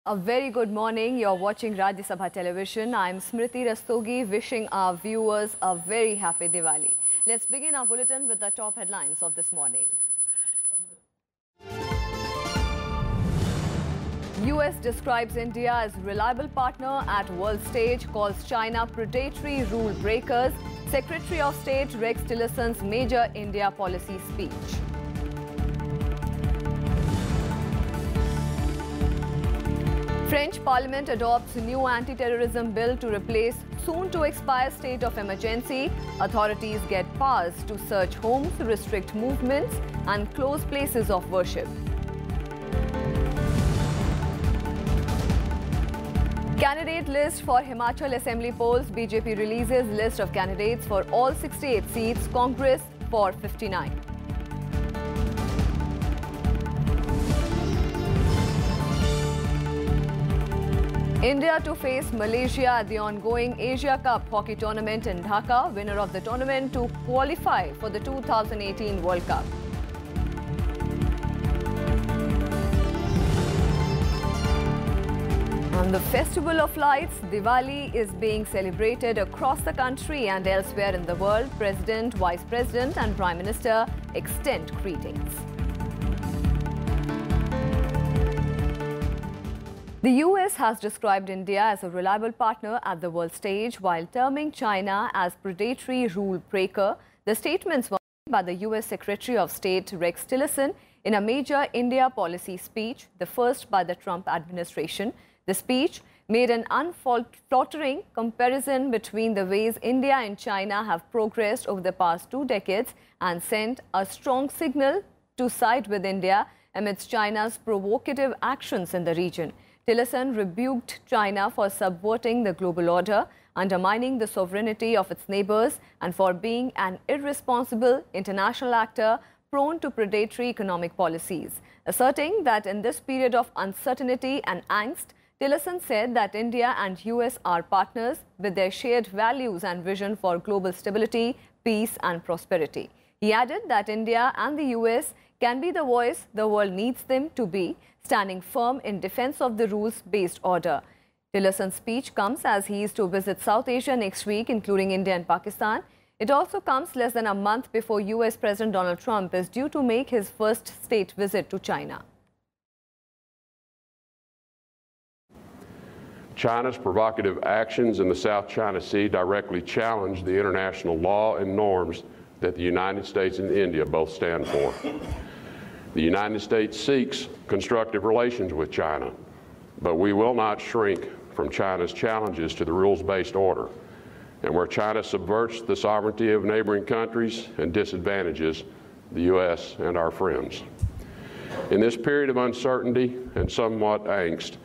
A very good morning. You're watching Rajya Sabha television. I'm Smriti Rastogi, wishing our viewers a very happy Diwali. Let's begin our bulletin with the top headlines of this morning. US describes India as reliable partner at world stage, calls China predatory rule breakers. Secretary of State Rex Tillerson's major India policy speech. French Parliament adopts new anti-terrorism bill to replace soon-to-expire state of emergency. Authorities get powers to search homes, restrict movements and close places of worship. Candidate list for Himachal Assembly polls. BJP releases list of candidates for all 68 seats, Congress for 59. India to face Malaysia at the ongoing Asia Cup hockey tournament in Dhaka. Winner of the tournament to qualify for the 2018 World Cup. On the Festival of Lights, Diwali is being celebrated across the country and elsewhere in the world. President, Vice President and Prime Minister extend greetings. The US has described India as a reliable partner at the world stage while terming China as predatory rule breaker. The statements were made by the US Secretary of State Rex Tillerson in a major India policy speech, the first by the Trump administration. The speech made an unflattering comparison between the ways India and China have progressed over the past 2 decades and sent a strong signal to side with India amidst China's provocative actions in the region. Tillerson rebuked China for subverting the global order, undermining the sovereignty of its neighbors, and for being an irresponsible international actor prone to predatory economic policies. Asserting that in this period of uncertainty and angst, Tillerson said that India and US are partners with their shared values and vision for global stability, peace and prosperity. He added that India and the US can be the voice the world needs them to be, standing firm in defense of the rules-based order. Tillerson's speech comes as he is to visit South Asia next week, including India and Pakistan. It also comes less than a month before US President Donald Trump is due to make his first state visit to China. China's provocative actions in the South China Sea directly challenge the international law and norms that the United States and India both stand for. The United States seeks constructive relations with China, but we will not shrink from China's challenges to the rules-based order, and where China subverts the sovereignty of neighboring countries and disadvantages the U.S. and our friends. In this period of uncertainty and somewhat angst,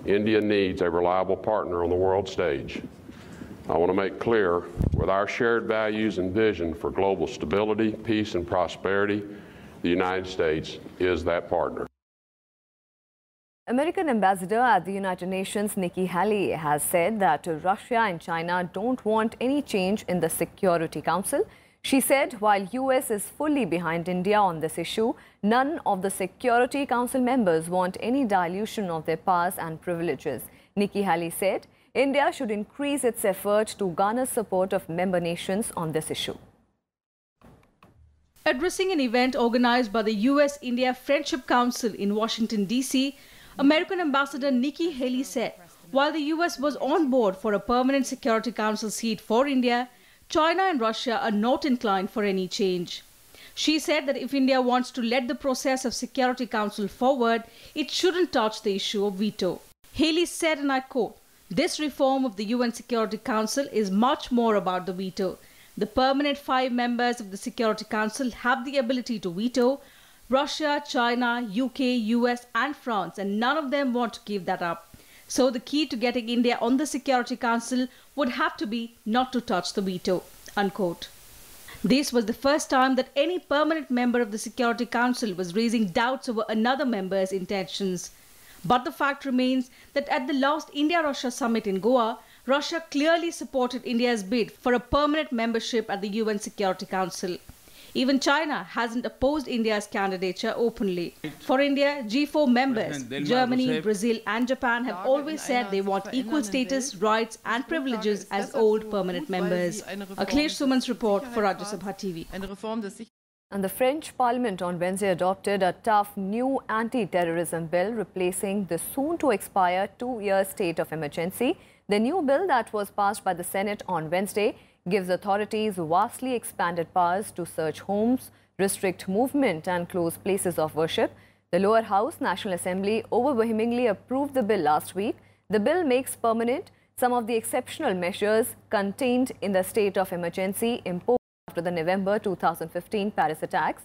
India needs a reliable partner on the world stage. I want to make clear, with our shared values and vision for global stability, peace, and prosperity, the United States is that partner. American ambassador at the United Nations, Nikki Haley, has said that Russia and China don't want any change in the Security Council. She said while US is fully behind India on this issue, none of the Security Council members want any dilution of their powers and privileges. Nikki Haley said India should increase its effort to garner support of member nations on this issue. Addressing an event organized by the US-India Friendship Council in Washington, D.C., American Ambassador Nikki Haley said while the US was on board for a permanent Security Council seat for India, China and Russia are not inclined for any change. She said that if India wants to lead the process of Security Council forward, it shouldn't touch the issue of veto. Haley said, and I quote, "This reform of the UN Security Council is much more about the veto. The permanent 5 members of the Security Council have the ability to veto. Russia, China, UK, US and France, and none of them want to give that up. So the key to getting India on the Security Council would have to be not to touch the veto," unquote. This was the first time that any permanent member of the Security Council was raising doubts over another member's intentions. But the fact remains that at the last India-Russia summit in Goa, Russia clearly supported India's bid for a permanent membership at the UN Security Council. Even China hasn't opposed India's candidature openly. For India, G4 members, Germany, Brazil and Japan have always said they want equal status, rights and privileges as old permanent members. Akhilesh Suman's report for Rajya Sabha TV. And the French Parliament on Wednesday adopted a tough new anti-terrorism bill replacing the soon-to-expire 2-year state of emergency. The new bill that was passed by the Senate on Wednesday gives authorities vastly expanded powers to search homes, restrict movement and close places of worship. The lower house, National Assembly, overwhelmingly approved the bill last week. The bill makes permanent some of the exceptional measures contained in the state of emergency imposed after the November 2015 Paris attacks.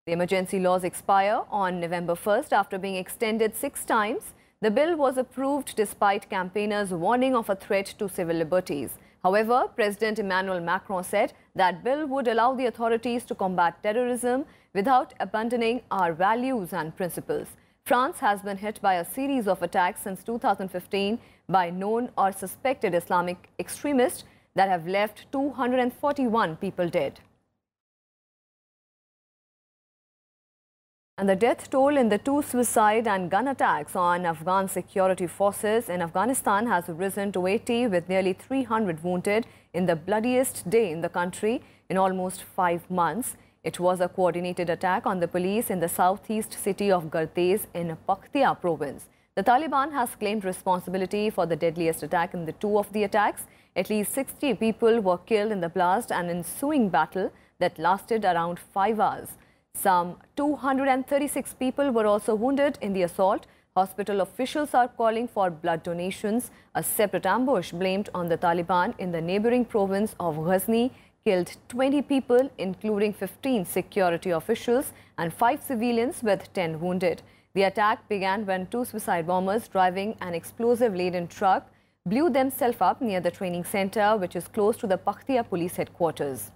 The emergency laws expire on November 1st after being extended 6 times. The bill was approved despite campaigners warning of a threat to civil liberties. However, President Emmanuel Macron said that bill would allow the authorities to combat terrorism without abandoning our values and principles. France has been hit by a series of attacks since 2015 by known or suspected Islamic extremists that have left 241 people dead. And the death toll in the 2 suicide and gun attacks on Afghan security forces in Afghanistan has risen to 80, with nearly 300 wounded in the bloodiest day in the country in almost 5 months. It was a coordinated attack on the police in the southeast city of Gardez in Paktia province. The Taliban has claimed responsibility for the deadliest attack in the 2 of the attacks. At least 60 people were killed in the blast and ensuing battle that lasted around 5 hours. Some 236 people were also wounded in the assault. Hospital officials are calling for blood donations. A separate ambush blamed on the Taliban in the neighboring province of Ghazni killed 20 people, including 15 security officials and 5 civilians, with 10 wounded. The attack began when 2 suicide bombers driving an explosive-laden truck blew themselves up near the training center, which is close to the Paktia police headquarters.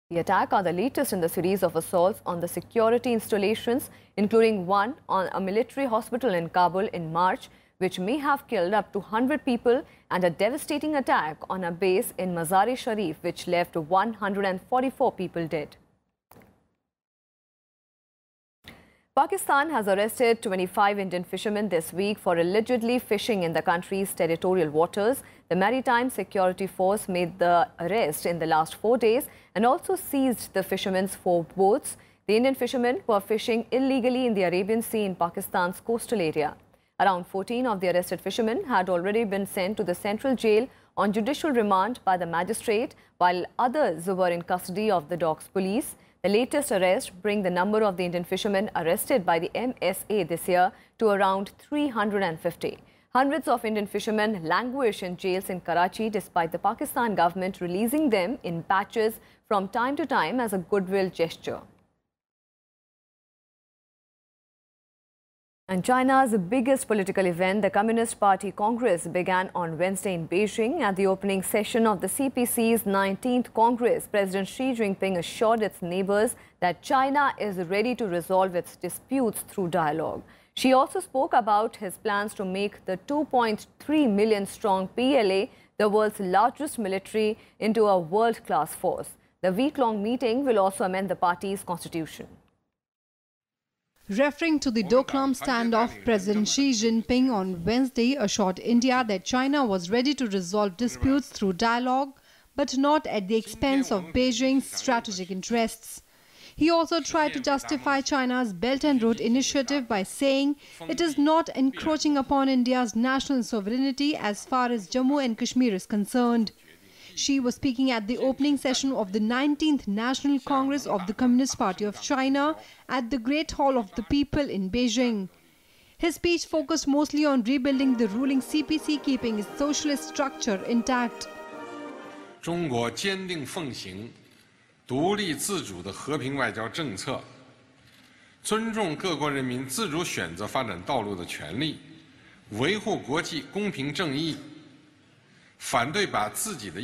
The attack are the latest in the series of assaults on the security installations, including one on a military hospital in Kabul in March, which may have killed up to 100 people, and a devastating attack on a base in Mazar-e-Sharif, which left 144 people dead. Pakistan has arrested 25 Indian fishermen this week for allegedly fishing in the country's territorial waters. The Maritime Security Force made the arrest in the last 4 days and also seized the fishermen's 4 boats. The Indian fishermen were fishing illegally in the Arabian Sea in Pakistan's coastal area. Around 14 of the arrested fishermen had already been sent to the central jail on judicial remand by the magistrate, while others were in custody of the docks police. The latest arrest brings the number of the Indian fishermen arrested by the MSA this year to around 350. Hundreds of Indian fishermen languish in jails in Karachi despite the Pakistan government releasing them in batches from time to time as a goodwill gesture. And China's biggest political event, the Communist Party Congress, began on Wednesday in Beijing. At the opening session of the CPC's 19th Congress, President Xi Jinping assured its neighbors that China is ready to resolve its disputes through dialogue. Xi also spoke about his plans to make the 2.3 million strong PLA, the world's largest military, into a world-class force. The week-long meeting will also amend the party's constitution. Referring to the Doklam standoff, President Xi Jinping on Wednesday assured India that China was ready to resolve disputes through dialogue, but not at the expense of Beijing's strategic interests. He also tried to justify China's Belt and Road initiative by saying it is not encroaching upon India's national sovereignty as far as Jammu and Kashmir is concerned. Xi was speaking at the opening session of the 19th National Congress of the Communist Party of China at the Great Hall of the People in Beijing. His speech focused mostly on rebuilding the ruling CPC, keeping its socialist structure intact. 中国坚定奉行独立自主的和平外交政策，尊重各国人民自主选择发展道路的权利，维护国际公平正义，反对把自己的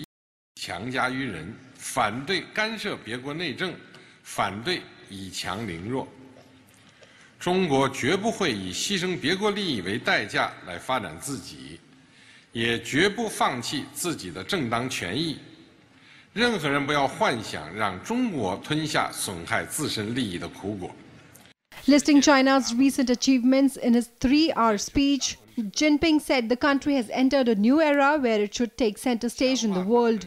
强加于人，反对干涉别国内政，反对以强凌弱。中国绝不会以牺牲别国利益为代价来发展自己，也绝不放弃自己的正当权益，任何人不要幻想让中国吞下损害自身利益的苦果。 Listing China's recent achievements in his 3-hour speech, Jinping said the country has entered a new era where it should take center stage in the world.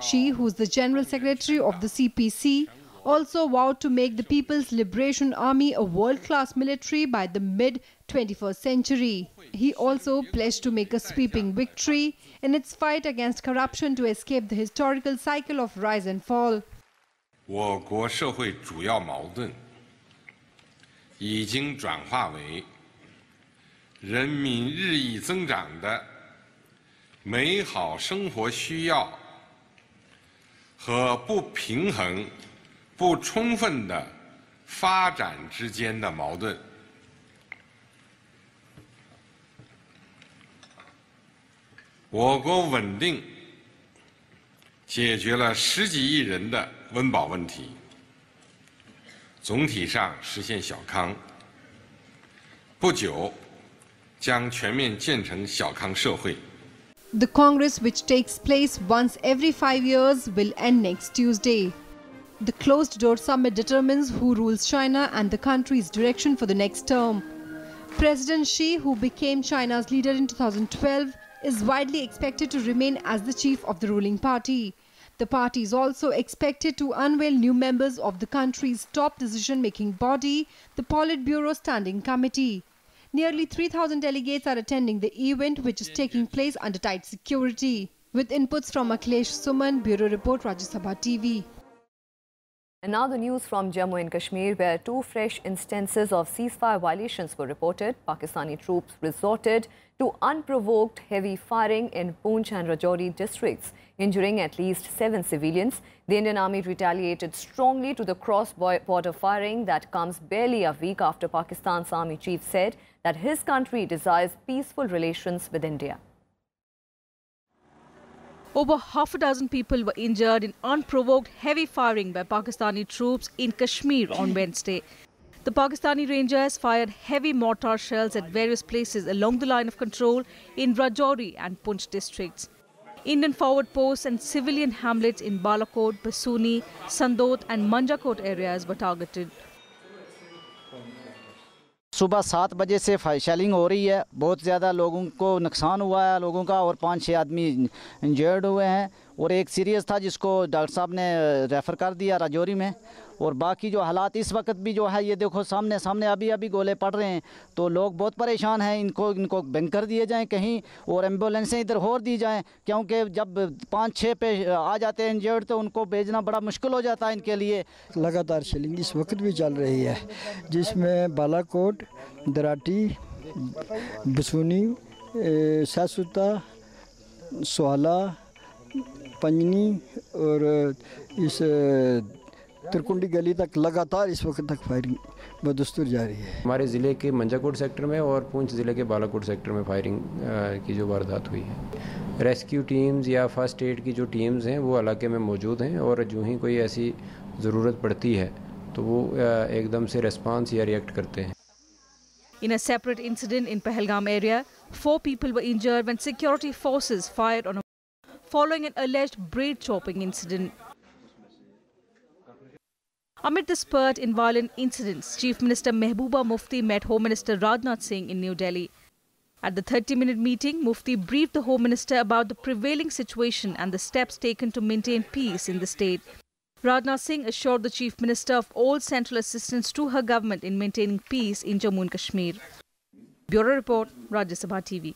Xi, who's the General Secretary of the CPC, also vowed to make the People's Liberation Army a world-class military by the mid-21st century. He also pledged to make a sweeping victory in its fight against corruption to escape the historical cycle of rise and fall. 我国社会主要矛盾已经转化为人民日益增长的美好生活需要和不平衡、不充分的发展之间的矛盾。我国稳定解决了10几亿人的温饱问题，总体上实现小康。不久将全面建成小康社会。 The Congress, which takes place once every 5 years, will end next Tuesday. The closed-door summit determines who rules China and the country's direction for the next term. President Xi, who became China's leader in 2012, is widely expected to remain as the chief of the ruling party. The party is also expected to unveil new members of the country's top decision-making body, the Politburo Standing Committee. Nearly 3,000 delegates are attending the event, which is taking place under tight security. With inputs from Akhilesh Suman, Bureau Report, Rajya Sabha TV. And now the news from Jammu and Kashmir, where 2 fresh instances of ceasefire violations were reported. Pakistani troops resorted to unprovoked heavy firing in Poonch and Rajouri districts, injuring at least 7 civilians. The Indian Army retaliated strongly to the cross-border firing that comes barely a week after Pakistan's army chief said that his country desires peaceful relations with India. Over half a dozen people were injured in unprovoked heavy firing by Pakistani troops in Kashmir on Wednesday. The Pakistani Rangers fired heavy mortar shells at various places along the line of control in Rajouri and Poonch districts. Indian forward posts and civilian hamlets in Balakot, Basuni, Sandot and Manjakot areas were targeted. सुबह 7 बजे से shelling हो रही है। बहुत ज़्यादा लोगों को नुकसान हुआ है लोगों का, और 5-6 आदमी इंजर्ड हुए हैं, और एक सीरियस था जिसको डॉक्टर साहब ने रेफ़र कर दिया राजौरी में। और बाकी जो हालात इस वक्त भी जो है, ये देखो सामने अभी गोले पड़ रहे हैं, तो लोग बहुत परेशान हैं। इनको बंद कर दिए जाएं कहीं, और एम्बुलेंसें इधर और दी जाएं, क्योंकि जब 5-6 पे आ जाते हैं इंजर्ड तो उनको भेजना बड़ा मुश्किल हो जाता है इनके लिए। लगातार शेलिंग इस वक्त भी चल रही है, जिसमें बालाकोट, दराटी, बसूनी, सासुता, सोहाला, पंजनी और इस तिरकुंडी गली तक लगातार इस वक्त तक फायरिंग बदस्तूर जारी है। हमारे ज़िले के मंजाकोट सेक्टर में और पुंछ ज़िले के बालाकोट सेक्टर में फायरिंग की जो वारदात हुई है। रेस्क्यू टीम्स या फर्स्ट एड की जो टीम्स हैं वो इलाके में मौजूद हैं, और जो ही कोई ऐसी ज़रूरत पड़ती है तो वो एकदम से रिस्पांस या रिएक्ट करते हैं। In a separate incident in Pahalgam area, 4 people were injured when security forces fired on a following an alleged braid chopping incident. Amid the spurt in violent incidents, Chief Minister Mehbooba Mufti met Home Minister Rajnath Singh in New Delhi. At the 30-minute meeting, Mufti briefed the Home Minister about the prevailing situation and the steps taken to maintain peace in the state. Rajnath Singh assured the Chief Minister of all central assistance to her government in maintaining peace in Jammu and Kashmir. Bureau Report, Rajya Sabha TV.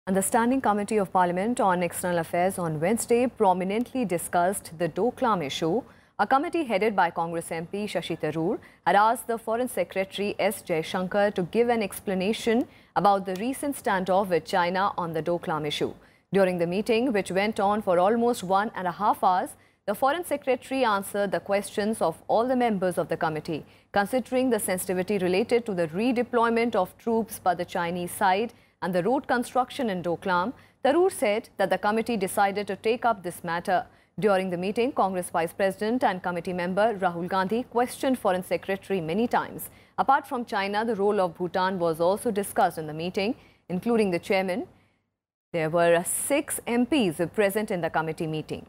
And the Standing Committee of Parliament on External Affairs on Wednesday prominently discussed the Doklam issue. A committee headed by Congress MP Shashi Tharoor had asked the Foreign Secretary S. Jaishankar to give an explanation about the recent standoff with China on the Doklam issue. During the meeting, which went on for almost 1.5 hours, the Foreign Secretary answered the questions of all the members of the committee. Considering the sensitivity related to the redeployment of troops by the Chinese side and the road construction in Doklam, Tharoor said that the committee decided to take up this matter. During the meeting, Congress Vice President and committee member Rahul Gandhi questioned Foreign Secretary many times. Apart from China, the role of Bhutan was also discussed in the meeting, including the chairman. There were 6 MPs present in the committee meeting.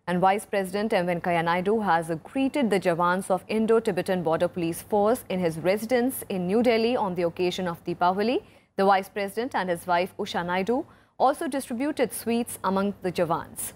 And Vice President M. Venkaiah Naidu has greeted the jawans of Indo-Tibetan Border Police Force in his residence in New Delhi on the occasion of Deepavali. The Vice President and his wife Usha Naidu also distributed sweets among the jawans.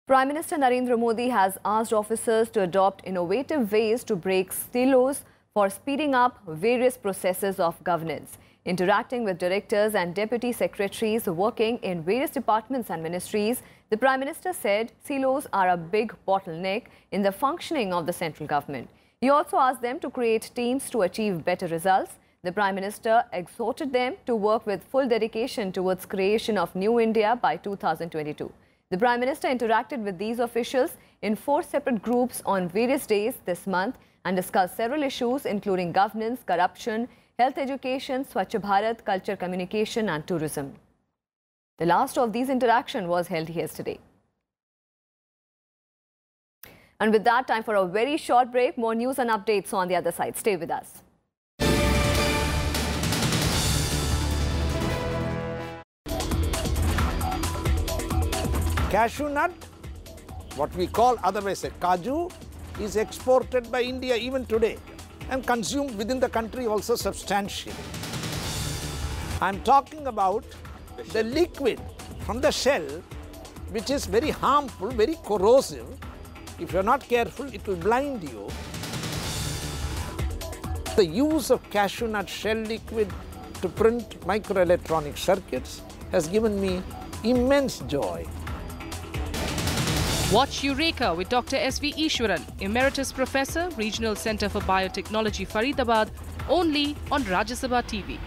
Prime Minister Narendra Modi has asked officers to adopt innovative ways to break silos for speeding up various processes of governance. Interacting with directors and deputy secretaries working in various departments and ministries, the Prime Minister said silos are a big bottleneck in the functioning of the central government. He also asked them to create teams to achieve better results. The Prime Minister exhorted them to work with full dedication towards creation of New India by 2022. The Prime Minister interacted with these officials in 4 separate groups on various days this month and discussed several issues including governance, corruption, health education, Swachh Bharat, culture, communication and tourism. The last of these interactions was held yesterday. And with that, time for a very short break. More news and updates on the other side. Stay with us. Cashew nut, what we call otherwise a kaju, is exported by India even today and consumed within the country also substantially. I'm talking about the liquid from the shell, which is very harmful, very corrosive. If you're not careful, it will blind you. The use of cashew nut shell liquid to print microelectronic circuits has given me immense joy. Watch Eureka with Dr. S.V. Ishwaran, Emeritus Professor, Regional Centre for Biotechnology, Faridabad, only on Rajya Sabha TV.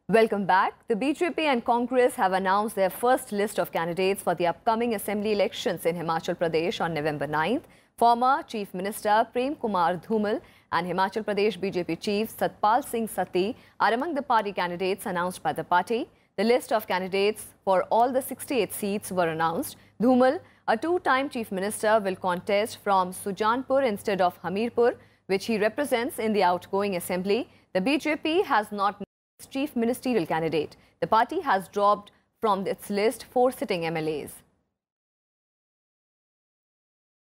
Welcome back. The BJP and Congress have announced their first list of candidates for the upcoming assembly elections in Himachal Pradesh on November 9th. Former Chief Minister Prem Kumar Dhumal and Himachal Pradesh BJP Chief Satpal Singh Sati are among the party candidates announced by the party. The list of candidates for all the 68 seats were announced. Dhumal, a 2-time Chief Minister, will contest from Sujanpur instead of Hamirpur, which he represents in the outgoing assembly. The BJP has not named its chief ministerial candidate. The party has dropped from its list 4 sitting MLAs.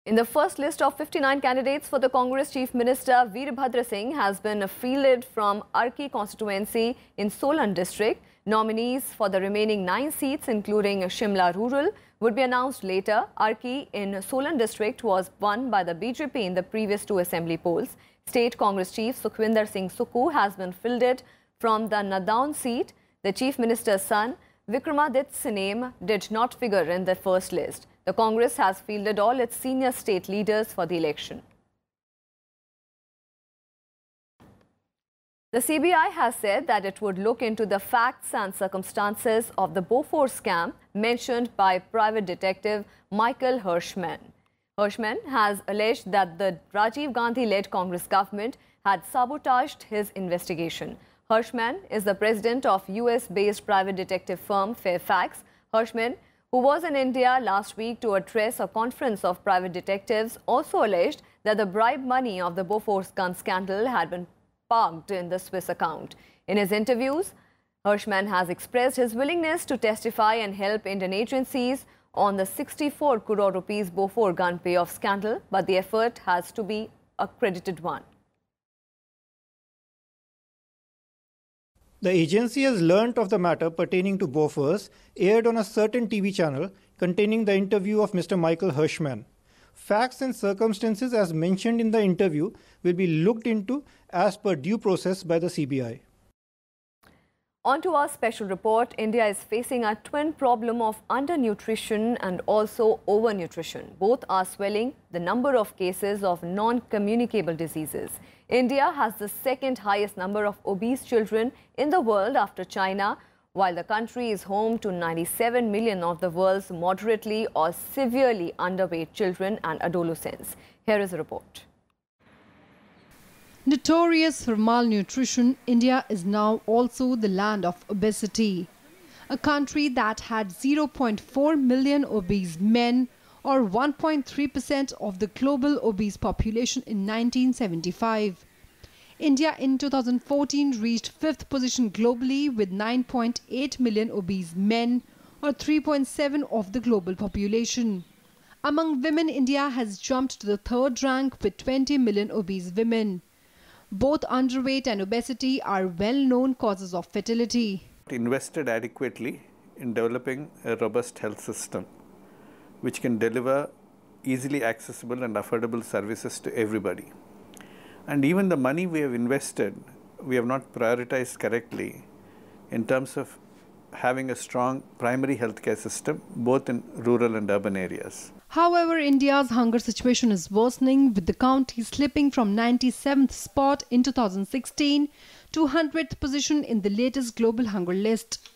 In the first list of 59 candidates for the Congress, Chief Minister Veerbhadra Singh has been fielded from Arki constituency in Solan district. Nominees for the remaining 9 seats, including Shimla Rural, would be announced later. Arki in Solan district was won by the BJP in the previous 2 assembly polls. State Congress Chief Sukhwinder Singh Sukhu has been fielded from the Nadaun seat. The Chief Minister's son, Vikramadit's name did not figure in the first list. The Congress has fielded all its senior state leaders for the election. The CBI has said that it would look into the facts and circumstances of the Bofors scam mentioned by private detective Michael Hirschman. Hirschman has alleged that the Rajiv Gandhi-led Congress government had sabotaged his investigation. Hirschman is the president of US-based private detective firm Fairfax. Hirschman, who was in India last week to address a conference of private detectives, also alleged that the bribe money of the Bofors gun scandal had been parked in the Swiss account. In his interviews, Hirschman has expressed his willingness to testify and help Indian agencies on the 64 crore rupees Bofors gun payoff scandal, but the effort has to be a credited one. The agency has learnt of the matter pertaining to Bofors aired on a certain TV channel containing the interview of Mr. Michael Hirschman. Facts and circumstances as mentioned in the interview will be looked into as per due process by the CBI. On to our special report. India is facing a twin problem of undernutrition and also overnutrition. Both are swelling the number of cases of non-communicable diseases. India has the second highest number of obese children in the world after China, while the country is home to 97 million of the world's moderately or severely underweight children and adolescents. Here is a report. Notorious for malnutrition, India is now also the land of obesity. A country that had 0.4 million obese men, or 1.3% of the global obese population in 1975. India in 2014 reached 5th position globally with 9.8 million obese men, or 3.7% of the global population. Among women, India has jumped to the 3rd rank with 20 million obese women. Both underweight and obesity are well-known causes of fertility. Invested adequately in developing a robust health system which can deliver easily accessible and affordable services to everybody. And even the money we have invested, we have not prioritized correctly in terms of having a strong primary healthcare system both in rural and urban areas. However, India's hunger situation is worsening, with the country slipping from 97th spot in 2016 to 100th position in the latest global hunger list.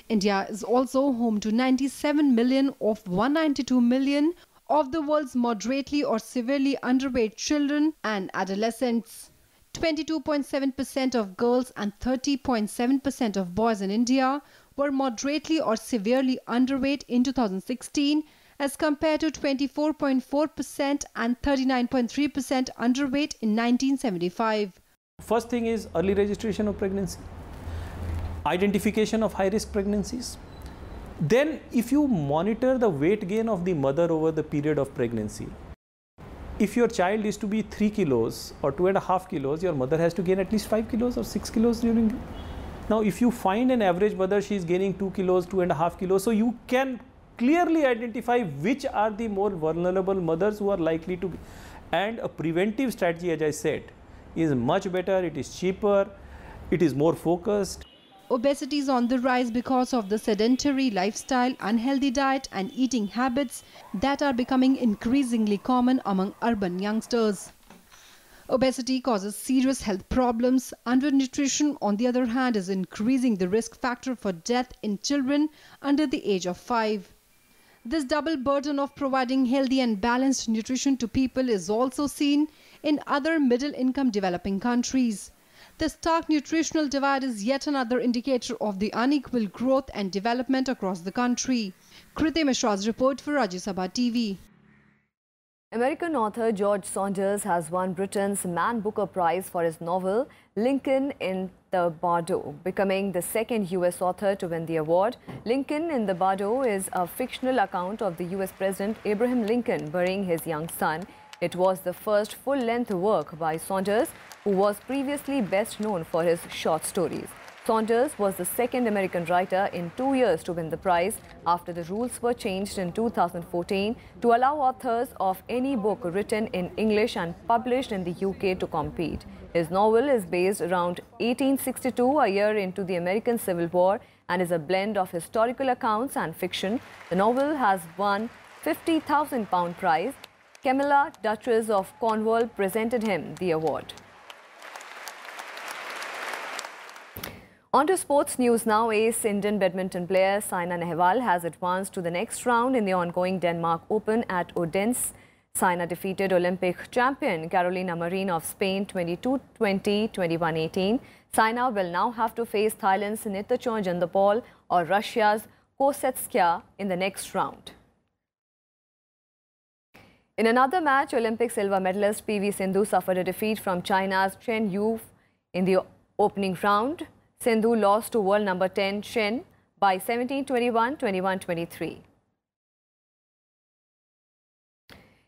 India is also home to 97 million of 192 million of the world's moderately or severely underweight children and adolescents. 22.7% of girls and 30.7% of boys in India were moderately or severely underweight in 2016 as compared to 24.4% and 39.3% underweight in 1975. First thing is early registration of pregnancy, identification of high-risk pregnancies. Then if you monitor the weight gain of the mother over the period of pregnancy, if your child is to be 3 kilos or 2.5 kilos, your mother has to gain at least 5 kilos or 6 kilos during. Now, if you find an average mother, she is gaining 2 kilos, 2.5 kilos, so you can clearly identify which are the more vulnerable mothers who are likely to be. And a preventive strategy, as I said, is much better, it is cheaper, it is more focused. Obesity is on the rise because of the sedentary lifestyle, unhealthy diet and eating habits that are becoming increasingly common among urban youngsters. Obesity causes serious health problems. Undernutrition, on the other hand, is increasing the risk factor for death in children under the age of 5. This double burden of providing healthy and balanced nutrition to people is also seen in other middle-income developing countries. The stark nutritional divide is yet another indicator of the unequal growth and development across the country. Kriti Mishra's report for Rajya Sabha TV. American author George Saunders has won Britain's Man Booker Prize for his novel Lincoln in the Bardo, becoming the second US author to win the award. Lincoln in the Bardo is a fictional account of the US President Abraham Lincoln burying his young son. It was the first full-length work by Saunders, who was previously best known for his short stories. Saunders was the second American writer in 2 years to win the prize after the rules were changed in 2014 to allow authors of any book written in English and published in the UK to compete. His novel is based around 1862, a year into the American Civil War, and is a blend of historical accounts and fiction. The novel has won £50,000 prize. Camilla, Duchess of Cornwall, presented him the award. On to sports news now. Ace Indian badminton player Saina Nehwal has advanced to the next round in the ongoing Denmark Open at Odense. Saina defeated Olympic champion Carolina Marin of Spain 22-20, 21-18. Saina will now have to face Thailand's Nitachon Jandapol or Russia's Kosetskia in the next round. In another match, Olympic silver medalist PV Sindhu suffered a defeat from China's Chen Yu in the opening round. Sindhu lost to world number 10 Chen by 17-21, 21-23.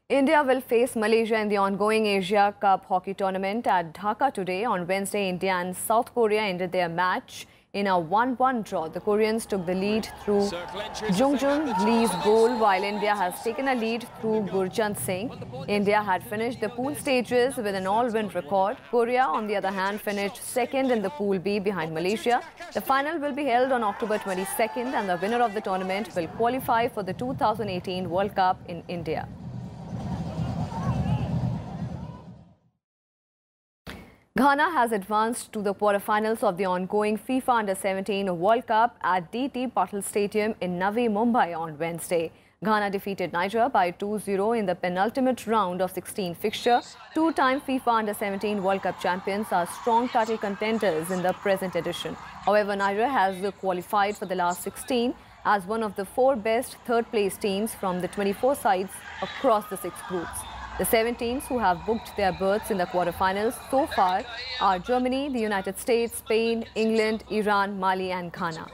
India will face Malaysia in the ongoing Asia Cup hockey tournament at Dhaka today. On Wednesday, India and South Korea ended their match in a 1-1 draw. The Koreans took the lead through Jungjun Lee's goal, while India has taken a lead through Gurjant Singh. India had finished the pool stages with an all-win record. Korea, on the other hand, finished second in the Pool B behind Malaysia. The final will be held on October 22nd, and the winner of the tournament will qualify for the 2018 World Cup in India. Ghana has advanced to the quarterfinals of the ongoing FIFA Under-17 World Cup at DT Patil Stadium in Navi Mumbai on Wednesday. Ghana defeated Niger by 2-0 in the penultimate round of 16 fixture. Two-time FIFA Under-17 World Cup champions are strong title contenders in the present edition. However, Niger has qualified for the last 16 as one of the 4 best third-place teams from the 24 sides across the 6 groups. The 7 teams who have booked their berths in the quarterfinals so far are Germany, the United States, Spain, England, Iran, Mali and Ghana.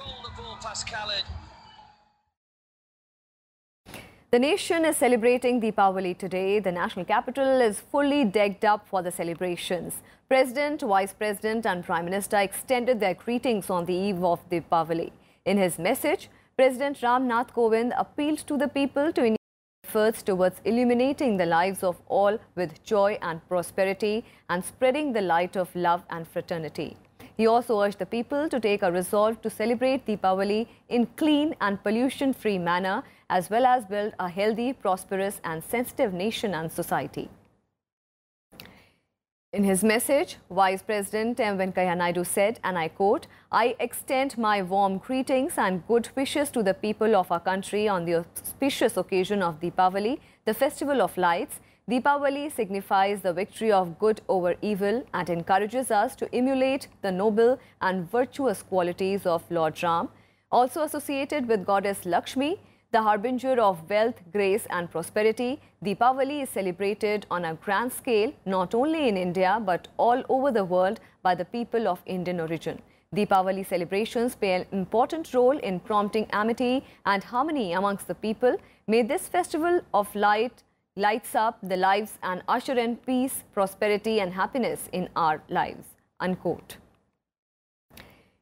The nation is celebrating Deepavali today. The national capital is fully decked up for the celebrations. President, Vice President and Prime Minister extended their greetings on the eve of Deepavali. In his message, President Ram Nath Kovind appealed to the people to initiate efforts towards illuminating the lives of all with joy and prosperity and spreading the light of love and fraternity. He also urged the people to take a resolve to celebrate Deepavali in clean and pollution-free manner, as well as build a healthy, prosperous and sensitive nation and society. In his message, Vice President M. Venkaiah Naidu said, and I quote, "I extend my warm greetings and good wishes to the people of our country on the auspicious occasion of Deepavali, the festival of lights. Deepavali signifies the victory of good over evil and encourages us to emulate the noble and virtuous qualities of Lord Ram. Also associated with Goddess Lakshmi, the harbinger of wealth, grace and prosperity, Deepavali is celebrated on a grand scale not only in India but all over the world by the people of Indian origin. Deepavali celebrations play an important role in prompting amity and harmony amongst the people. May this festival of lights up the lives and usher in peace, prosperity and happiness in our lives." Unquote.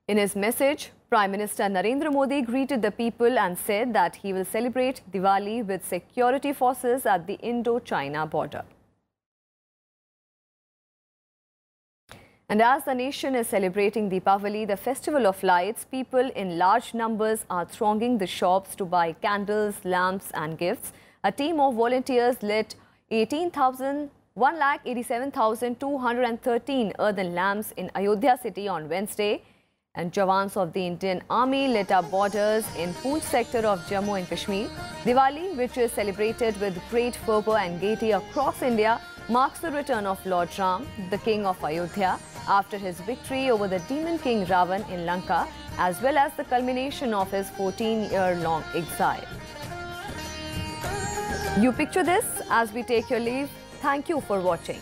In his message, Prime Minister Narendra Modi greeted the people and said that he will celebrate Diwali with security forces at the Indo-China border. And as the nation is celebrating Deepavali, the festival of lights, people in large numbers are thronging the shops to buy candles, lamps and gifts. A team of volunteers lit 1,87,213 earthen lamps in Ayodhya city on Wednesday. And Jawans of the Indian Army lit up borders in Poonch sector of Jammu and Kashmir. Diwali, which is celebrated with great fervour and gaiety across India, marks the return of Lord Ram, the king of Ayodhya, after his victory over the demon king Ravan in Lanka, as well as the culmination of his 14-year-long exile. You picture this as we take your leave. Thank you for watching.